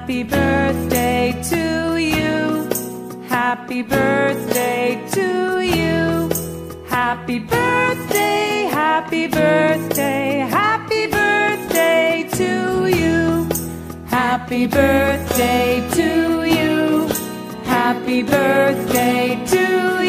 Happy birthday to you. Happy birthday to you. Happy birthday, happy birthday, happy birthday to you. Happy birthday to you. Happy birthday to you.